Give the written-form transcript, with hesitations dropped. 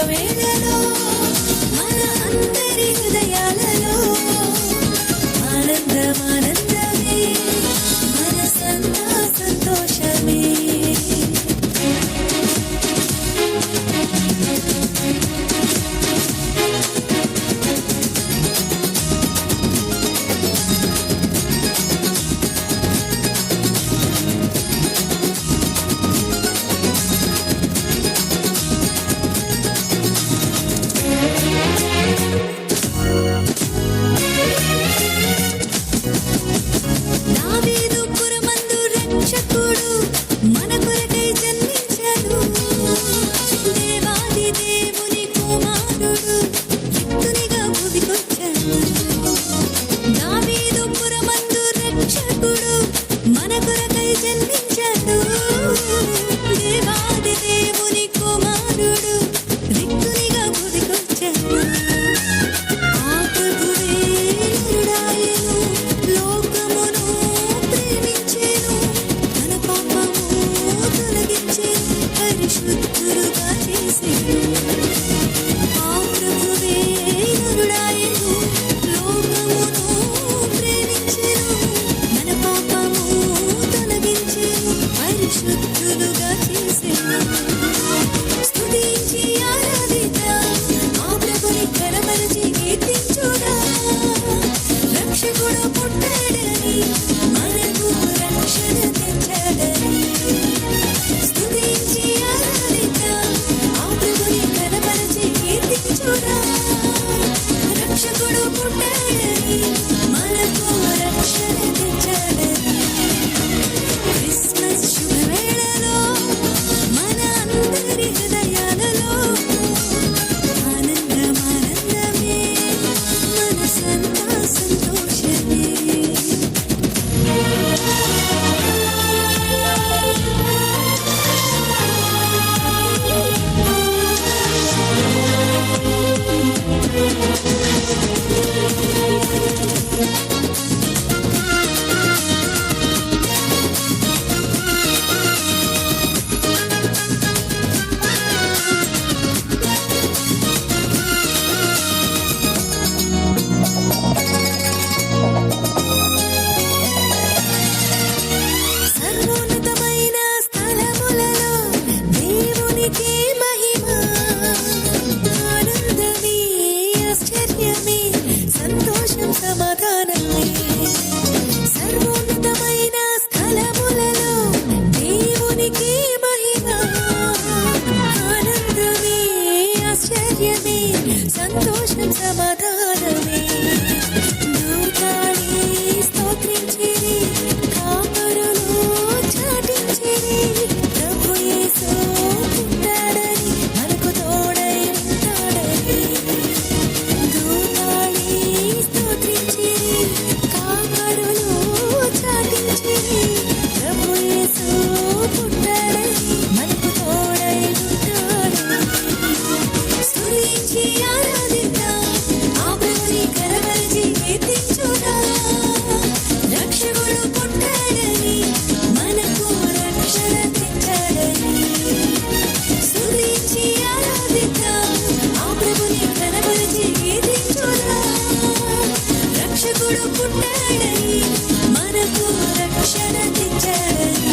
శుభవేళలో మన అందరి హృదయాలలో ఆనందమానందమే మనసంతా సంతోషమే. దావీదు పురమందు రక్షకుడు మన కొరకై జన్మించెను. దేవాది దేవుని కుమారుడు రిక్తునిగా భువికొచ్చెను. దావీదు పురమందు రక్షకుడు మన కొరకై జన్మించెను. దేవాది దేవుని కుమారుడు రిక్తునిగా భువికొచ్చెను. ఆ ప్రభువే నరుడాయెను, లోకమును ప్రేమించెను, తన పాపము తొలగించెను, పరిశుద్ధులుగా చేసెను. ఆ ప్రభువే నరుడాయెను, లోకమును ప్రేమించెను, తన పాపము తొలగించెను, పరిశుద్ధులుగా చేసెను. స్తుతించి ఆరాధిద్దాం, ఆ ప్రభుని ఘనపరచి కీర్తించుదాం. రక్షకుడు పుట్టాడని, మనకు రక్షణ తెచ్చాడని. స్తుతించి ఆరాధిద్దాం, ఆ ప్రభుని ఘనపరచి కీర్తించుదాం. రక్షకుడు పుట్టాడని, మనకు రక్షణ తెచ్చాడని. క్రిస్మస్ శుభవేళలో మన అందరి హృదయాలలో ఆనందమానందమే మనసంతా సంతోషమే. సర్వోన్నతమైన స్థలములలో దేవునికి మహిమ. ఆనందమే, ఆశ్చర్యమే, సంతోషం, సమాధానమే. సర్వోన్నతమైన స్థలములలో దేవునికి మహిమ. ఆనందమే, ఆశ్చర్యమే, సంతోషం, సమాధానమే. దూతాళి స్తోత్రించిరి, కాపరులు చాటించిరి, ప్రభు యేసు పుట్టాడని, మనకు తోడై ఉంటాడని. దూతాళి స్తోత్రించిరి, కాపరులు చాటించిరి, ప్రభు యేసు పుట్టాడని, మనకు తోడై ఉంటాడని. స్తుతించి ఆరాధిద్దాం, ఆ ప్రభుని ఘనపరచి కీర్తించుదాం. రక్షకుడు పుట్టాడని, మనకు రక్షణ తెచ్చాడని. స్తుతించి ఆరాధిద్దాం, ఆ ప్రభుని ఘనపరచి కీర్తించుదాం. రక్షకుడు పుట్టాడని, మనకు రక్షణ తెచ్చాడని.